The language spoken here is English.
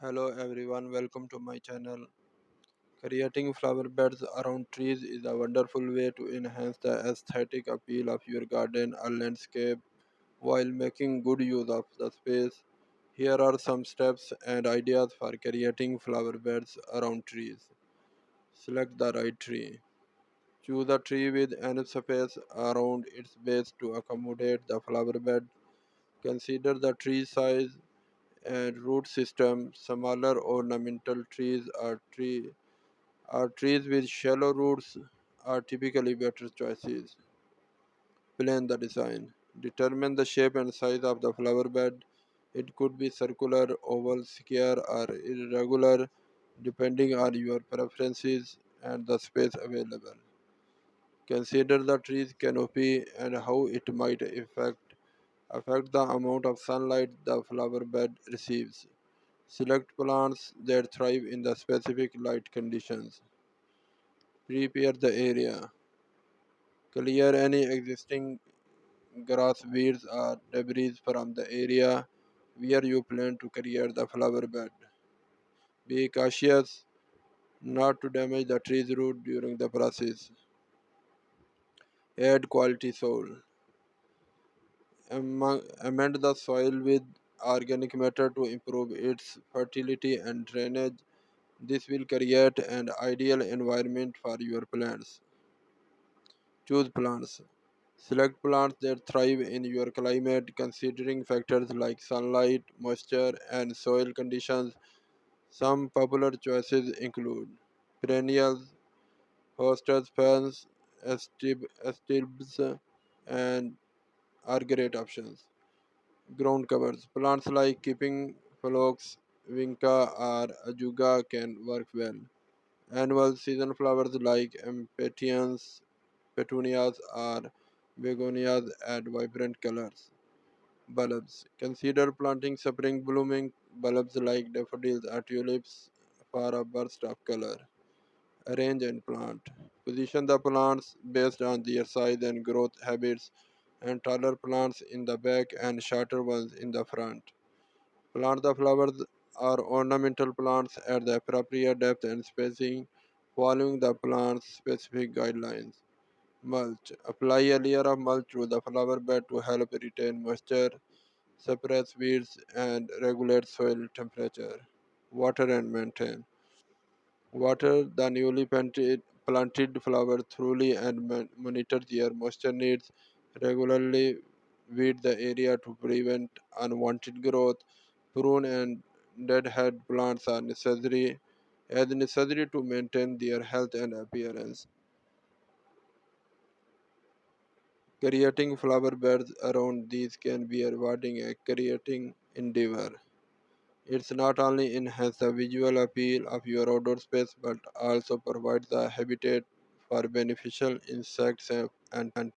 Hello everyone, welcome to my channel. Creating flower beds around trees is a wonderful way to enhance the aesthetic appeal of your garden or landscape while making good use of the space. Here are some steps and ideas for creating flower beds around trees. Select the right tree. Choose a tree with enough space around its base to accommodate the flower bed. Consider the tree size and root system. Smaller ornamental trees or trees with shallow roots are typically better choices. Plan the design. Determine the shape and size of the flower bed. It could be circular, oval, square, or irregular depending on your preferences and the space available. Consider the tree's canopy and how it might affect the amount of sunlight the flower bed receives. Select plants that thrive in the specific light conditions. Prepare the area. Clear any existing grass, weeds, or debris from the area where you plan to create the flower bed. Be cautious not to damage the tree's root during the process. Add quality soil. Amend the soil with organic matter to improve its fertility and drainage. This will create an ideal environment for your plants. Choose plants. Select plants that thrive in your climate, considering factors like sunlight, moisture, and soil conditions. Some popular choices include perennials, hostas, ferns, astilbes, and are great options. Ground covers. Plants like keeping phlox, vinca, or ajuga can work well. Annual season flowers like petunias, or begonias add vibrant colors. Bulbs. Consider planting spring blooming bulbs like daffodils or tulips for a burst of color. Arrange and plant. Position the plants based on their size and growth habits, and taller plants in the back and shorter ones in the front. Plant the flowers or ornamental plants at the appropriate depth and spacing, following the plant's specific guidelines. Mulch. Apply a layer of mulch to the flower bed to help retain moisture, suppress weeds, and regulate soil temperature. Water and maintain. Water the newly planted flower thoroughly and monitor their moisture needs. Regularly weed the area to prevent unwanted growth. Prune and deadhead plants are necessary as necessary to maintain their health and appearance. Creating flower beds around these can be a rewarding and creating endeavor. It's not only enhance the visual appeal of your outdoor space but also provides a habitat for beneficial insects and